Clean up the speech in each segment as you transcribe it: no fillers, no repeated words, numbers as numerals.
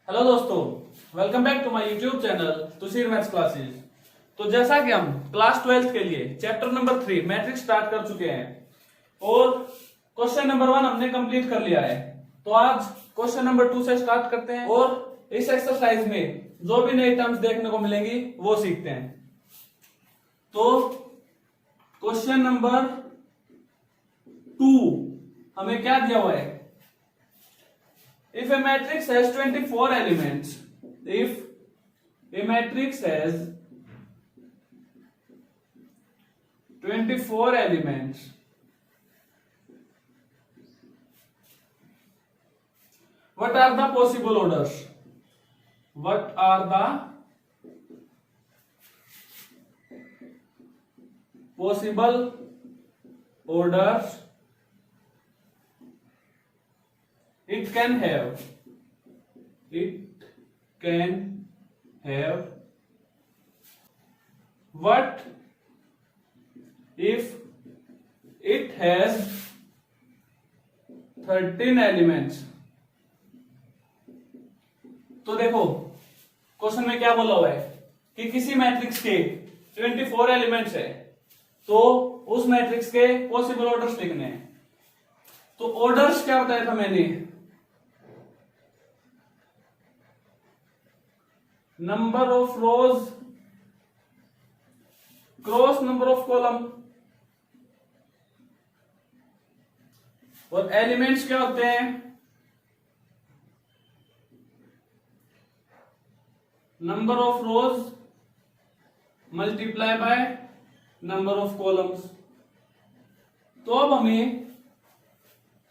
Hello दोस्तों, welcome back to my YouTube channel तुसीर maths classes. तो जैसा कि हम क्लास 12th के लिए चैप्टर नंबर 3 मैट्रिक्स स्टार्ट कर चुके हैं और क्वेश्चन नंबर 1 हमने कंप्लीट कर लिया है। तो आज क्वेश्चन नंबर 2 से स्टार्ट करते हैं और इस एक्सरसाइज में जो भी नई टर्म्स देखने को मिलेंगी वो सीखते हैं। तो क्वेश्चन नंबर 2 हमें क्या दिया हुआ है? If a matrix has 24 elements, if a matrix has 24 elements, what are the possible orders? What are the possible orders it can have? It can have. What if it has 13 elements? तो देखो question में क्या बोला हुआ है कि किसी matrix के 24 एलिमेंट्स है, तो उस मैट्रिक्स के पॉसिबल ऑर्डर्स लिखने हैं। तो ऑर्डर्स क्या बताया था मैंने? Number of rose cross number of column, और एलिमेंट्स क्या होते हैं? Number of rose multiply by number of columns. तो अब हमें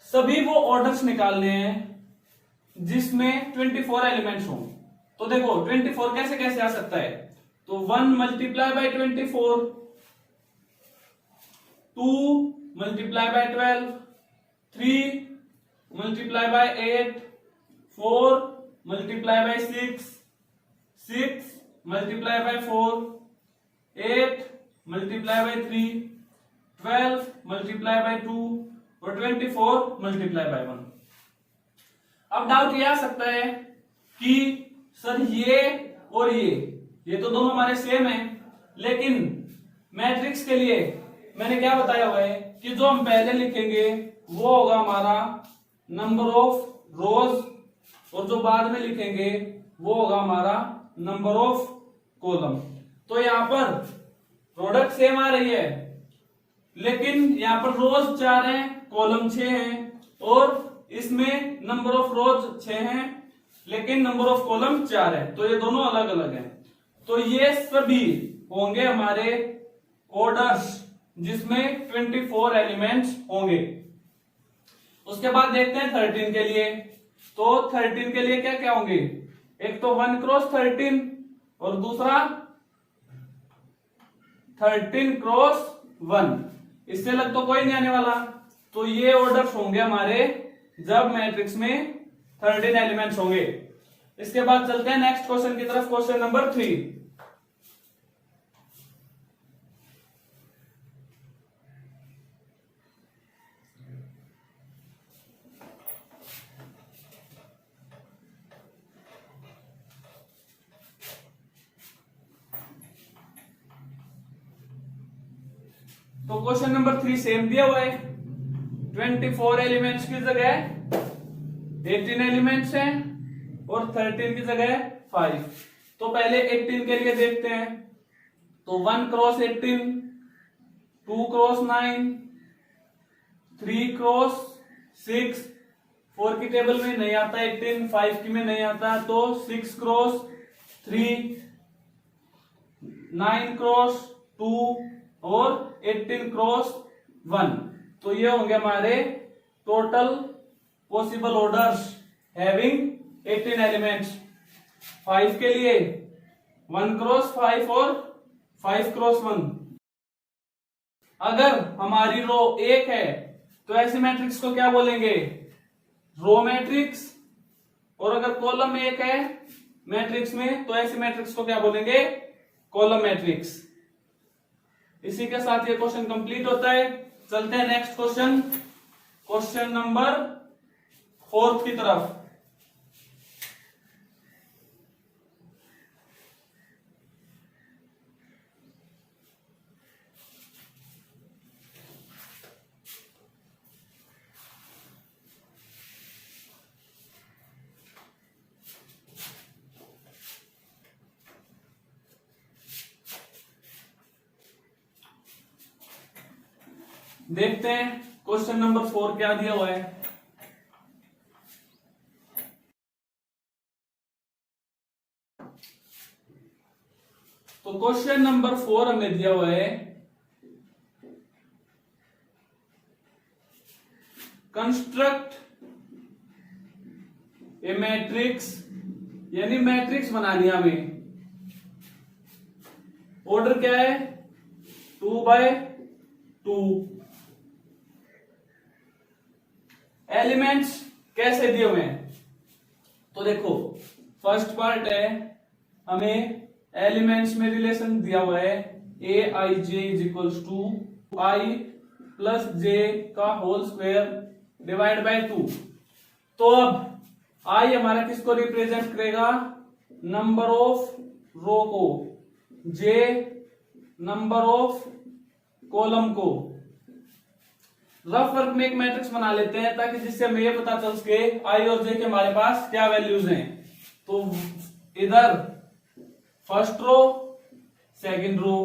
सभी वो ऑर्डर्स निकालने हैं जिसमें 24 एलिमेंट्स हों। तो देखो 24 कैसे कैसे आ सकता है? तो 1 multiply by 24, 2 multiply bye 12, 3 multiply bye 8, 4 multiply by 6, 6 multiply by 4, 8 multiply by 3, 12 multiply by 2 और 24 मल्टीप्लाई बाय 1। अब डाउट ये आ सकता है कि सर ये और ये तो दोनों हमारे सेम हैं, लेकिन मैट्रिक्स के लिए मैंने क्या बताया हुआ है कि जो हम पहले लिखेंगे वो होगा हमारा नंबर ऑफ रोज और जो बाद में लिखेंगे वो होगा हमारा नंबर ऑफ कॉलम। तो यहां पर प्रोडक्ट सेम आ रही है, लेकिन यहां पर रोज 4 हैं, कॉलम 6 हैं, और इसमें नंबर ऑफ रोज 6 हैं लेकिन नंबर ऑफ कॉलम 4 है। तो ये दोनों अलग अलग हैं। तो ये सभी होंगे हमारे ऑर्डर्स जिसमें 24 एलिमेंट्स होंगे। उसके बाद देखते हैं 13 के लिए। तो 13 के लिए क्या क्या होंगे? एक तो 1 क्रॉस 13 और दूसरा 13 क्रॉस 1। इससे अलग तो कोई नहीं आने वाला। तो ये ऑर्डर्स होंगे हमारे जब मैट्रिक्स में 13 एलिमेंट्स होंगे। इसके बाद चलते हैं नेक्स्ट क्वेश्चन की तरफ, क्वेश्चन नंबर 3। तो क्वेश्चन नंबर 3 सेम दिया हुआ है। 24 एलिमेंट्स की जगह 18 एलिमेंट्स हैं और 13 की जगह 5। तो पहले 18 के लिए देखते हैं। तो 1 क्रॉस 18, 2 क्रॉस 9, 3 क्रॉस 6, 4 की टेबल में नहीं आता 18, 5 की में नहीं आता, तो 6 क्रॉस 3, 9 क्रॉस 2 और 18 क्रॉस 1। तो ये होंगे हमारे total possible orders having 18 elements. 5 के लिए 1 क्रॉस 5 और 5 क्रॉस 1। अगर हमारी रो 1 है तो ऐसे मैट्रिक्स को क्या बोलेंगे? Row matrix. और अगर कॉलम 1 है मैट्रिक्स में तो ऐसे मैट्रिक्स को क्या बोलेंगे? Column matrix. इसी के साथ ये क्वेश्चन कंप्लीट होता है। चलते हैं नेक्स्ट क्वेश्चन, क्वेश्चन नंबर 4 की तरफ। देखते हैं क्वेश्चन नंबर 4 क्या दिया हुआ है। तो क्वेश्चन नंबर 4 हमें दिया हुआ है, कंस्ट्रक्ट ए मैट्रिक्स, यानी मैट्रिक्स बनानी है हमें। ऑर्डर क्या है, 2x2। एलिमेंट्स कैसे दिए हुए हैं, तो देखो फर्स्ट पार्ट है, हमें एलिमेंट्स में रिलेशन दिया हुआ है A I J is equals to I plus J का होल स्क्वायर डिवाइड बाय 2। तो अब आई हमारा किसको रिप्रेजेंट करेगा, नंबर ऑफ रो को, जे नंबर ऑफ कॉलम को। रफ वर्क में एक मैट्रिक्स बना लेते हैं ताकि जिससे हमें ये पता चल सके आई और जे के हमारे पास क्या वैल्यूज हैं। तो इधर फर्स्ट रो सेकंड रो,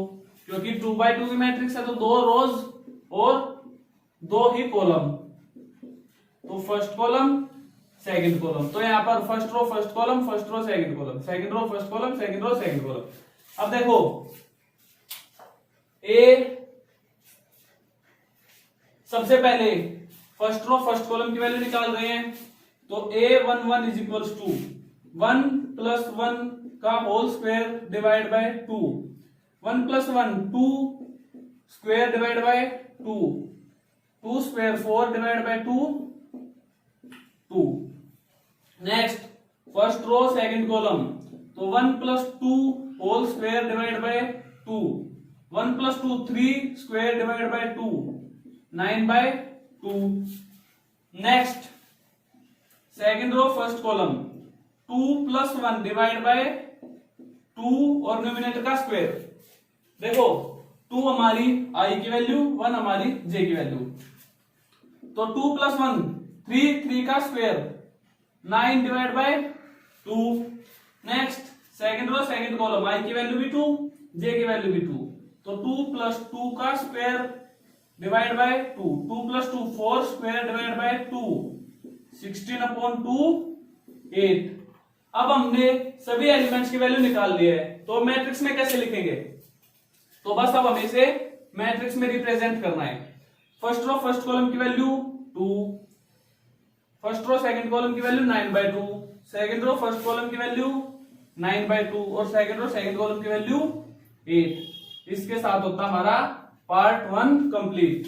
क्योंकि 2x2 की मैट्रिक्स है तो 2 रोज और 2 ही कॉलम, तो फर्स्ट कॉलम सेकंड कॉलम। तो यहां पर first row first column, first row second column, second row first column, second row second column. अब देखो ए, सबसे पहले फर्स्ट रो फर्स्ट कॉलम की वैल्यू निकाल रहे हैं, तो a11 is equals to 1 plus 1 का whole square divide by 2, 1 plus 1 2 square divide by 2, 2 square 4 divide by 2 2। Next first row second column, तो 1 plus 2 whole square divide by 2, 1 plus 2 3 square divide by 2, 9 bye 2। Next second row first column, 2 plus 1 divide by 2 और numerator का square. देखो 2 हमारी आई की value, 1 हमारी जे की value, तो 2 plus 1 3, 3 का square 9 divide by 2। Next second row second column, I की वैल्यू भी 2, जे की वैल्यू भी 2, तो 2 प्लस 2 का square divide by 2, 2 plus 2 4 square divide by 2, 16 upon 2 8। अब हमने सभी एलिमेंट्स की वैल्यू निकाल ली है, तो मैट्रिक्स में कैसे लिखेंगे, तो बस अब हमें इसे मैट्रिक्स में रिप्रेजेंट करना है। फर्स्ट रो फर्स्ट कॉलम की value 2, first row second column की value 9/2, second row first column की वैल्यू 9/2 और सेकंड रो सेकंड कॉलम की वैल्यू 8। इसके साथ होता हमारा पार्ट 1 कंप्लीट।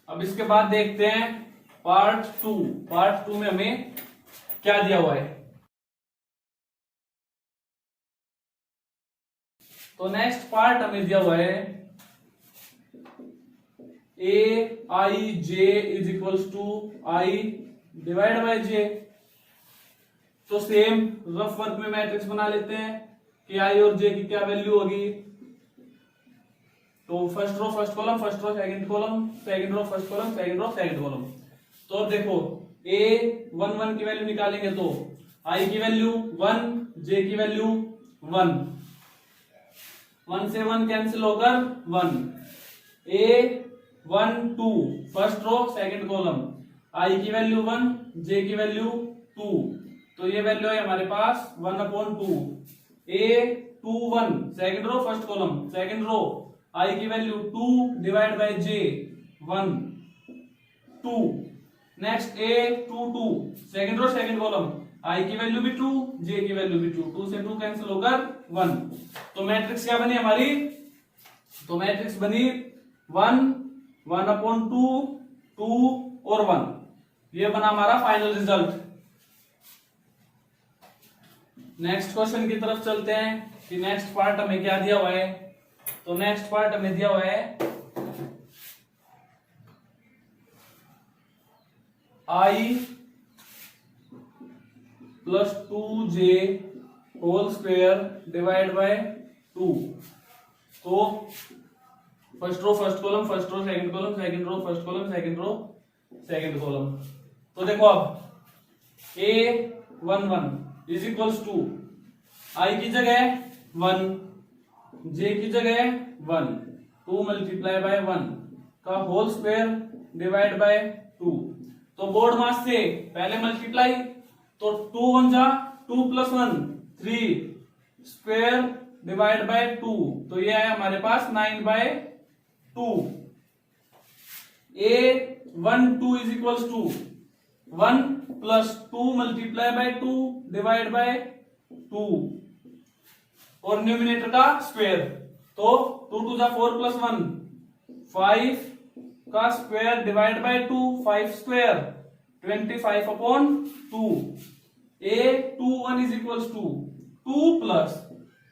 अब इसके बाद देखते हैं पार्ट 2। पार्ट 2 में हमें क्या दिया हुआ है, तो नेक्स्ट पार्ट हमें दिया हुआ है A I J is equals to I divide by J. तो सेम रफ वर्क में मैट्रिक्स बना लेते हैं कि आई और जे की क्या वैल्यू होगी। तो first row first column, first row second column, second row first column, second row second column. तो अब देखो a11 की वैल्यू निकालेंगे तो i की वैल्यू 1, j की वैल्यू 1, 1 से 1 कैंसिल होकर 1। a12 first row second column, i की वैल्यू 1, j की वैल्यू 2, तो ये वैल्यू है हमारे पास 1/2। a21 second row first column, second row i की value 2 divide by j 1 2। Next a22 second row second column, i की वैल्यू भी 2, j की वैल्यू भी 2, 2 से 2 कैंसिल होकर 1। तो मैट्रिक्स क्या बनी हमारी, तो मैट्रिक्स बनी 1 1/2 2 और 1। ये बना हमारा फाइनल रिजल्ट। नेक्स्ट क्वेश्चन की तरफ चलते हैं कि नेक्स्ट पार्ट हमें क्या दिया हुआ है। तो नेक्स्ट पार्ट हमें दिया हुआ है i plus 2j whole square divide by 2। तो first row first column, first row second column, second row first column, second row second column. तो देखो अब a11 इज इक्वल्स टू आई की जगह 1, जे की जगह 1, 2 मल्टीप्लाई बाय 1 का होल स्क्वायर डिवाइड बाय 2। तो बोर्ड मास से पहले मल्टीप्लाई, तो 2 1 जा 2 प्लस 1 3 स्क्वायर डिवाइड बाय 2, तो ये आया हमारे पास 9 bye 2। A 1 2 is equals to 1 plus 2 multiply by 2 divide by 2 और न्यूमिनेटर का स्क्वायर, तो 2 2 जा 4 प्लस 1 5 का square divide by 2 5 square 25 upon 2। A 2 1 is equals to 2 plus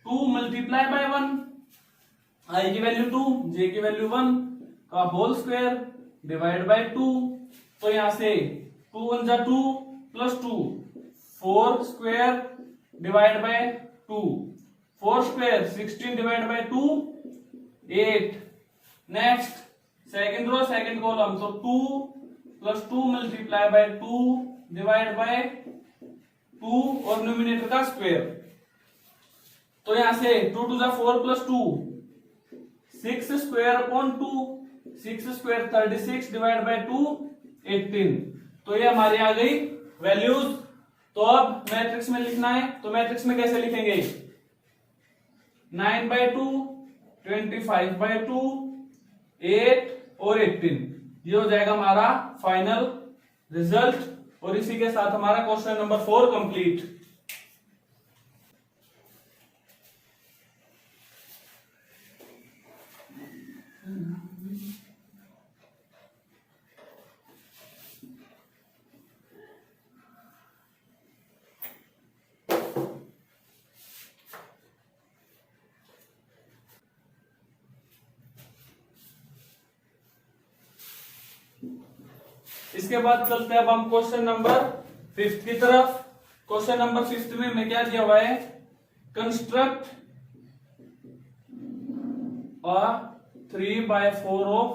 2 multiply by 1, i की वैल्यू 2 जे की वैल्यू 1 का होल स्क्वायर डिवाइड बाय 2। तो यहां से 2 1 जा 2 plus 2 4 square divide by 2, 4 square 16 divide by 2 8। Next second row second column, तो 2 plus 2 multiply by 2 divide by 2 और numerator का स्क्वायर। तो यहां से 2 2 जा 4 plus 2 6 square upon 2, 6 square 36 divide by 2 18। तो ये हमारी आ गई वैल्यूज। तो अब मैट्रिक्स में लिखना है, तो मैट्रिक्स में कैसे लिखेंगे? 9 बाय 2 25 बाय 2 8 और 18, ये हो जाएगा हमारा फाइनल रिजल्ट। और इसी के साथ हमारा क्वेश्चन नंबर 4 कंप्लीट। इसके बाद चलते हैं अब हम क्वेश्चन नंबर 5 की तरफ। क्वेश्चन नंबर 5 में मैं क्या दिया हुआ है? Construct a 3/4 of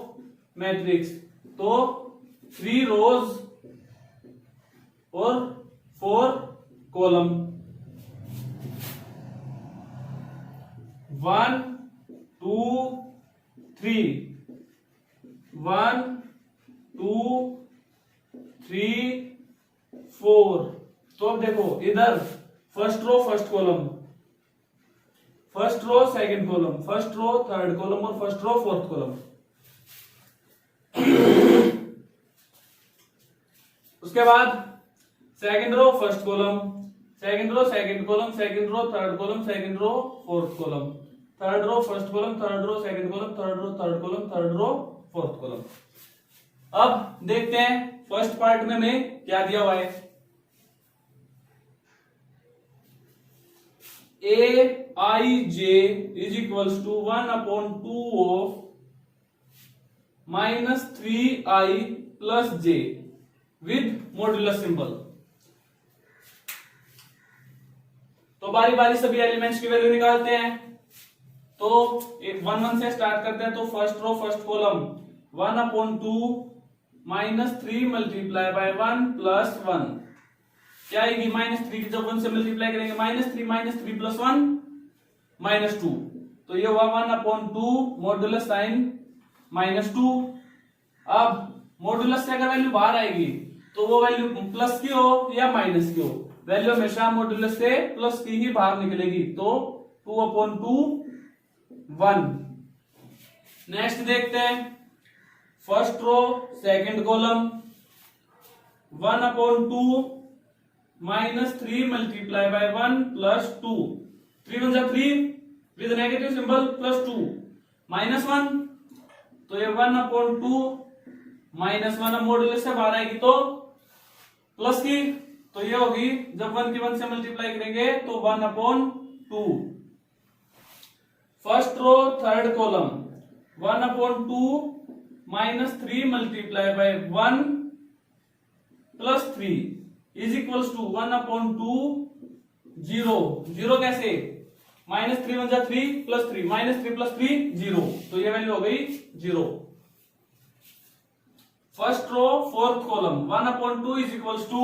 matrix. तो 3 रोज और 4 कॉलम, 1 2 3 1 2 3 4। तो अब देखो इधर first row first column, first row second column, first row third column और फर्स्ट रो फोर्थ कॉलम। उसके बाद second row first column, second row second column, second row third column, second row fourth column, third row first column, third row second column, third row third column, third row fourth column. अब देखते हैं first part में मैं क्या दिया हुआ है। A I J is equals to 1/2 of -3i plus J with modulus symbol. तो बारी बारी सभी एलिमेंट्स की वैल्यू निकालते हैं। तो 1 1 से स्टार्ट करते हैं। तो first row first column 1/2 -3 multiply by 1 plus 1 क्या आएगी? -3 जब 1 से मल्टीप्लाई करेंगे -3 प्लस 1 -2। तो ये हुआ 1/2 मॉड्यूलस साइन -2। अब मॉड्यूलस से अगर वैल्यू बाहर आएगी तो वो वैल्यू प्लस की हो या माइनस की हो, वैल्यू हमेशा मॉड्यूलस से प्लस की ही बाहर निकलेगी। तो 2/2 1। नेक्स्ट देखते हैं first row second column 1/2 -3 multiply by 1 plus 2। 3 1 जा 3 विद नेगेटिव सिंबल प्लस 2 -1। तो ये 1/2 -1 मॉड्यूलस से बाहर आएगी तो प्लस की, तो ये होगी जब 1 की 1 से मल्टीप्लाई करेंगे तो 1/2। First row third column 1/2 -3 multiply by 1 plus 3 is equals to 1/2 0। 0 कैसे? -3 1 जा 3 प्लस 3 -3 प्लस 3 0। तो ये वैल्यू हो गई 0। First row fourth column 1/2 is equals to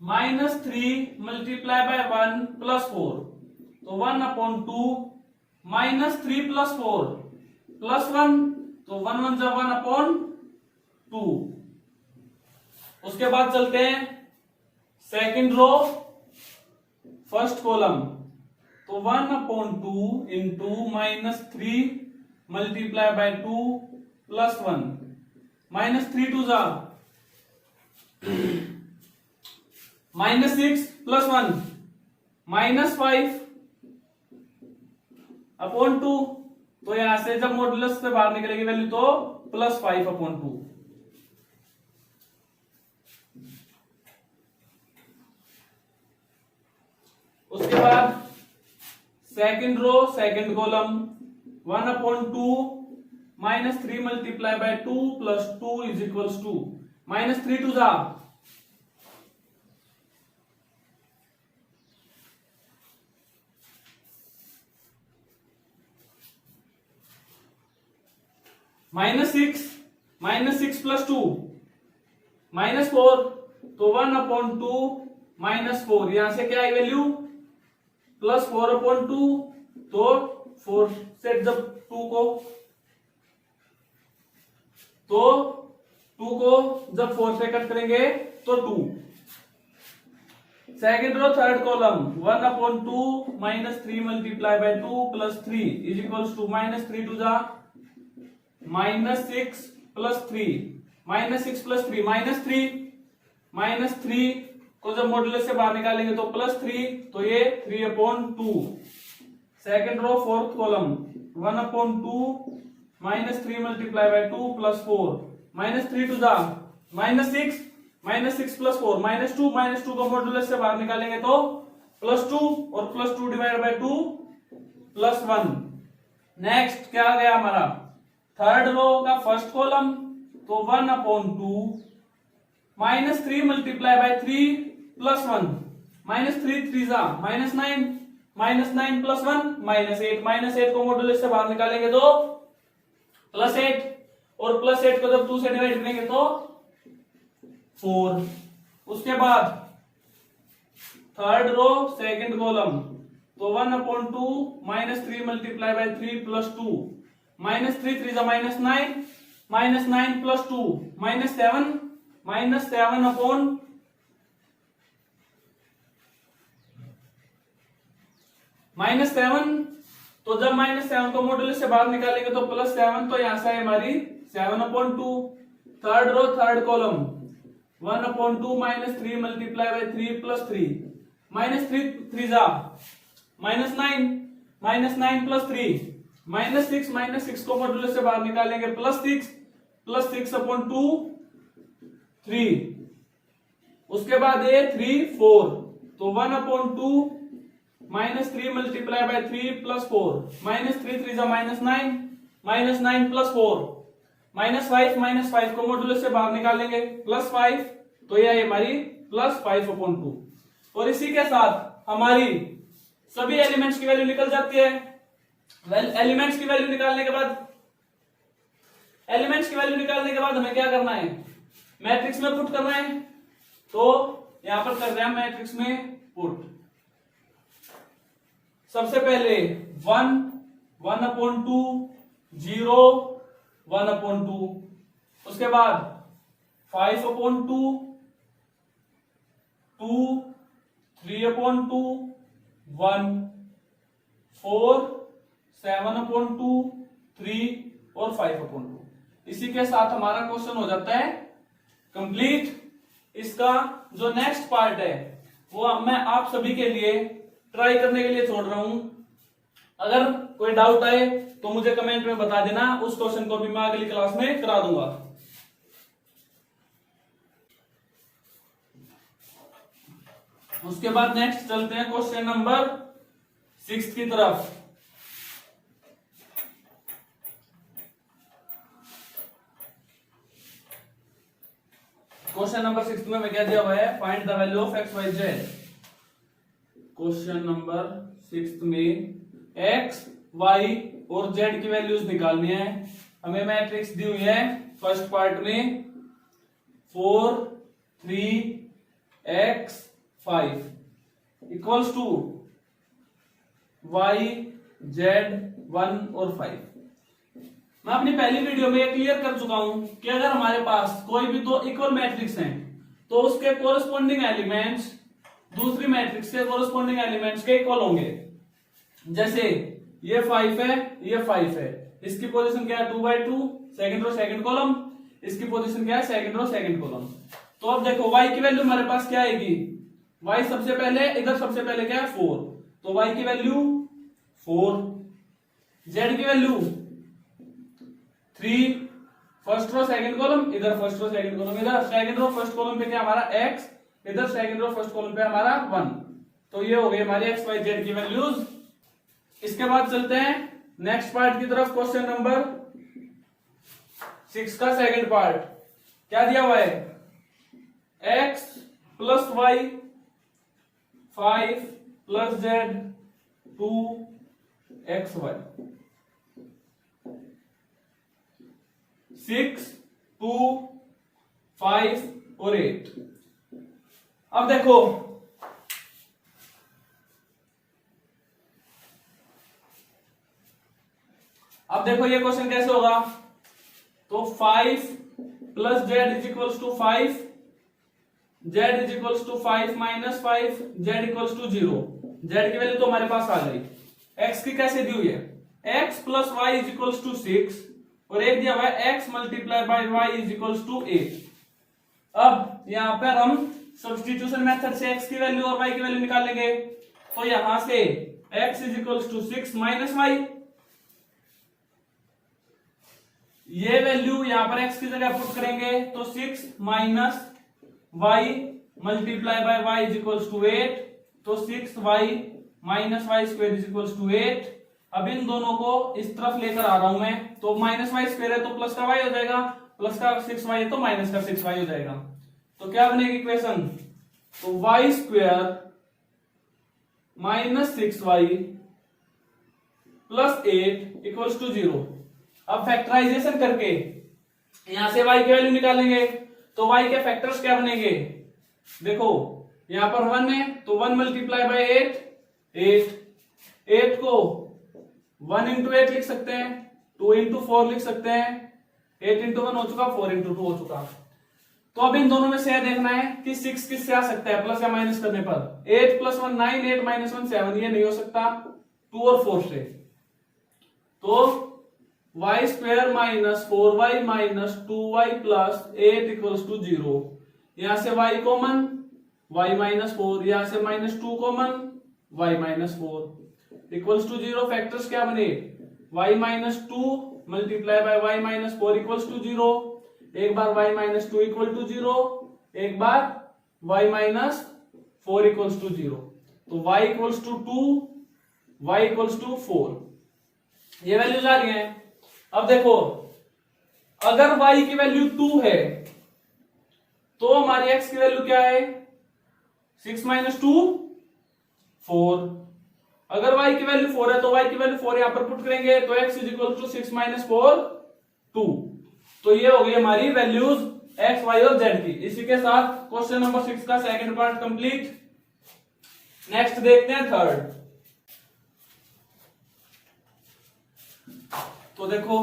-3 multiply by 1 plus 4, तो 1/2 -3 प्लस 4 प्लस 1, तो 1 1 जा 1/2। उसके बाद चलते हैं सेकंड रो फर्स्ट कॉलम, तो 1/2 इंटू -3 मल्टीप्लाई बाय 2 प्लस 1, -3 2 जा -6 प्लस 1 -5/2, तो यहां से जब मॉडुलस से बाहर निकलेगी वैल्यू तो +5/2। उसके बाद second row second column, 1/2 -3 multiply by 2 plus 2 is equals to -3 2 जा -6 प्लस 2 -4, तो 1/2 -4, यहां से क्या आई वैल्यू +4/2, तो 4 से जब 2 को जब 4 से कट करेंगे तो 2। Second row third column, 1/2 -3 multiply by 2 plus 3 is equals to -3 2 जा -6 प्लस 3 -3 को जब मॉडुलस से बाहर निकालेंगे तो +3, तो ये 3/2। Second row fourth column, 1/2 -3 multiply by 2 plus 4, -3 2 जा -6 प्लस 4 -2 को मॉडुलस से बाहर निकालेंगे तो +2 और +2 डिवाइड बाय 2 +1। नेक्स्ट क्या आ गया हमारा थर्ड रो का फर्स्ट कॉलम, तो 1/2 -3 मल्टीप्लाई बाय 3 प्लस 1, -3 3 जा -9 प्लस 1 -8 को मॉडुलस से बाहर निकालेंगे तो +8 और +8 को जब 2 से डिवाइड करेंगे तो 4। उसके बाद थर्ड रो सेकंड कॉलम, तो 1/2 -3 मल्टीप्लाई बाय 3 प्लस 2, -3 3 जा -9 प्लस 2 -7, तो जब -7 को मॉडुलस से बाहर निकालेंगे तो +7, तो यहां से हमारी 7/2। Third row third column, 1/2 -3 multiply by 3 plus 3, -3 3 जा -9 प्लस 3 -6 को मॉडुलस से बाहर निकालेंगे +6/2 3। उसके बाद ये 3 4, तो 1/2 -3 मल्टीप्लाई बाय 3 प्लस 4, -3 3 जा -9 प्लस 4 -5 को मॉडुलस से बाहर निकालेंगे +5, तो यह हमारी +5/2। और इसी के साथ हमारी सभी एलिमेंट्स की वैल्यू निकल जाती है। एलिमेंट्स की वैल्यू निकालने के बाद हमें क्या करना है, मैट्रिक्स में पुट करना है। तो यहां पर कर रहे हैं मैट्रिक्स में पुट। सबसे पहले 1 1/2 0 1/2, उसके बाद 5/2 2 3/2 1 4 7/2 3 और 5/2। इसी के साथ हमारा क्वेश्चन हो जाता है कंप्लीट। इसका जो नेक्स्ट पार्ट है वो मैं आप सभी के लिए ट्राई करने के लिए छोड़ रहा हूं। अगर कोई डाउट आए तो मुझे कमेंट में बता देना, उस क्वेश्चन को भी मैं अगली क्लास में करा दूंगा। उसके बाद नेक्स्ट चलते हैं क्वेश्चन नंबर 6 की तरफ। क्वेश्चन नंबर 6 में क्या दिया हुआ है, find the value of x y z. Question number 6 में एक्स वाई और जेड की वैल्यूज निकालनी है। हमें मैट्रिक्स दी हुई है फर्स्ट पार्ट में 4 3 x 5 equals to y z 1 और 5। मैं अपनी पहली वीडियो में ये क्लियर कर चुका हूं कि अगर हमारे पास कोई भी दो इक्वल मैट्रिक्स हैं तो उसके कोरस्पॉन्डिंग एलिमेंट्स दूसरी मैट्रिक्स के कोरस्पॉन्डिंग एलिमेंट्स के इक्वल होंगे। जैसे ये 5 है, ये 5 है, इसकी पोजीशन क्या है 2/2, सेकंड रो सेकंड कॉलम, इसकी पोजीशन क्या है सेकंड रो सेकंड कॉलम। तो अब देखो y की वैल्यू हमारे पास क्या आएगी, y सबसे पहले इधर सबसे पहले क्या है 4, तो y की वैल्यू 4, z की value 3, first row second column, इधर फर्स्ट रो सेकंड कॉलम, इधर सेकंड रो फर्स्ट कॉलम पे क्या हमारा x, इधर सेकंड रो फर्स्ट कॉलम पे हमारा 1। तो ये हो गई हमारी x y z की वैल्यूज। इसके बाद चलते हैं नेक्स्ट पार्ट की तरफ। क्वेश्चन नंबर 6 का सेकंड पार्ट क्या दिया हुआ है, x plus y 5 plus z 2xy 6 2 5 और 8। अब देखो ये क्वेश्चन कैसे होगा, तो 5 plus Z is equals to 5, z is equals to 5 minus 5, z equals to 0। Z की वैल्यू तो हमारे पास आ गई। एक्स की कैसे दी हुई है, x plus y is equals to 6 और एक दिया हुआ है x multiply by y is equals to 8। अब यहां पर हम सब्स्टिट्यूशन मेथड से एक्स की वैल्यू और वाई की वैल्यू निकालेंगे। तो यहां से x is equals to 6 minus y, ये वैल्यू यहां पर x की जगह पुट करेंगे तो 6 minus y multiply by y is equals to 8, तो 6y minus y square is equals to 8। अब इन दोनों को इस तरफ लेकर आ रहा हूं मैं, तो माइनस वाई स्क्वायर है तो प्लस का y हो जाएगा, प्लस का 6y है तो माइनस का 6y हो जाएगा। तो क्या बनेगी इक्वेशन, तो y square minus 6y plus 8 equals to 0। अब फैक्टराइजेशन करके यहां से y की वैल्यू निकालेंगे तो y के फैक्टर्स क्या बनेंगे, देखो यहां पर 1 है तो 1 मल्टीप्लाई बाय 8, 8 को 1 इंटू 8 लिख सकते हैं, 2 इंटू 4 लिख सकते हैं, 8 इंटू 1 हो चुका, 4 इंटू 2 हो चुका। तो अब इन दोनों में से देखना है कि 6 किससे आ सकता है प्लस या माइनस करने पर। 8 प्लस 1 9, 8 माइनस 1 7, ये नहीं हो सकता 2 और 4 से। तो y square minus 4y minus 2y plus 8 equals to 0। यहां से y कॉमन, y माइनस 4, यहां से minus 2 common, y minus 4 equals to 0। Factors क्या बने, y minus 2 multiply by y minus 4 equals to 0, एक बार y माइनस 2 इक्वल टू 0, एक बार y माइनस 4 इक्वल्स टू 0। तो y equals to 2, y equals to 4, ये वैल्यूज आ रही हैं। अब देखो अगर y की वैल्यू 2 है तो हमारी x की वैल्यू क्या है, 6 माइनस 2 4। अगर y की वैल्यू 4 है तो y की वैल्यू 4 यहां पर पुट करेंगे तो x is equal to 6 minus 4 2। तो ये हो गई हमारी वैल्यूज x y और z की। इसी के साथ क्वेश्चन नंबर 6 का सेकंड पार्ट कंप्लीट। नेक्स्ट देखते हैं थर्ड। तो देखो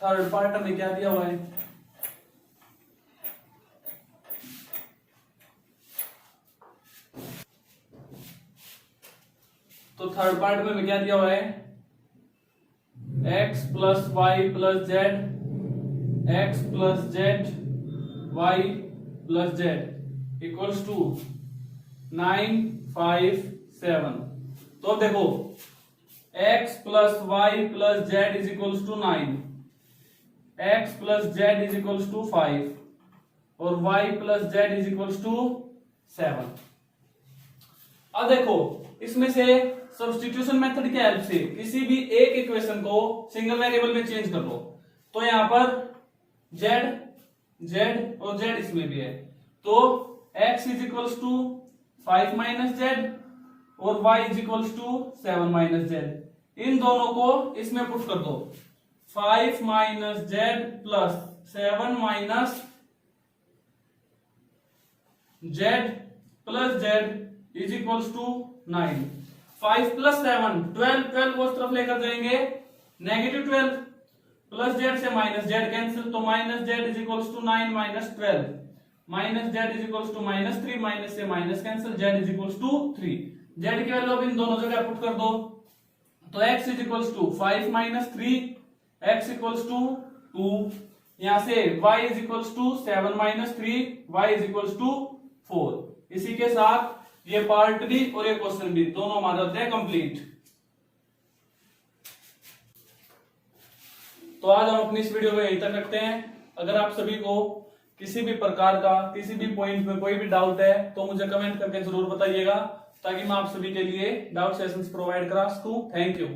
थर्ड पार्ट हमें क्या दिया हुआ है, तो थर्ड पार्ट में हमें क्या दिया हुआ है, x plus y plus z, x plus z y plus z equals to 9 5 7। तो देखो x plus y plus Z is equals to 9, x plus Z is equals to 5 और y plus Z is equals to 7। अब देखो इसमें से substitution method की help से किसी भी एक इक्वेशन को सिंगल वेरिएबल में चेंज कर लो। तो यहां पर z और z इसमें भी है, तो x is equals to 5 minus Z और y is equals to 7 minus Z. इन दोनों को इसमें पुट कर दो, 5 minus Z plus 7 minus Z plus Z is equals to 9। 5 plus 7 12, 12 को उस तरफ लेकर जाएंगे नेगेटिव 12, प्लस जेड से माइनस जेड कैंसिल, तो minus Z is equals to 9 minus 12, minus Z is equals to minus 3, minus से minus cancel, z is equals to 3। Z की value अब इन दोनों जगह पुट कर दो, तो x is equals to 5 minus 3, x equals to 2, यहां से y is equals to 7 minus 3, y is equals to 4। इसी के साथ ये पार्ट बी और ये क्वेश्चन बी दोनों हमारे होते हैं कंप्लीट। तो आज हम अपनी इस वीडियो को यहीं तक रखते हैं। अगर आप सभी को किसी भी प्रकार का किसी भी पॉइंट में कोई भी डाउट है तो मुझे कमेंट करके जरूर बताइएगा, ताकि मैं आप सभी के लिए डाउट सेशंस प्रोवाइड करा सकूं। Thank you.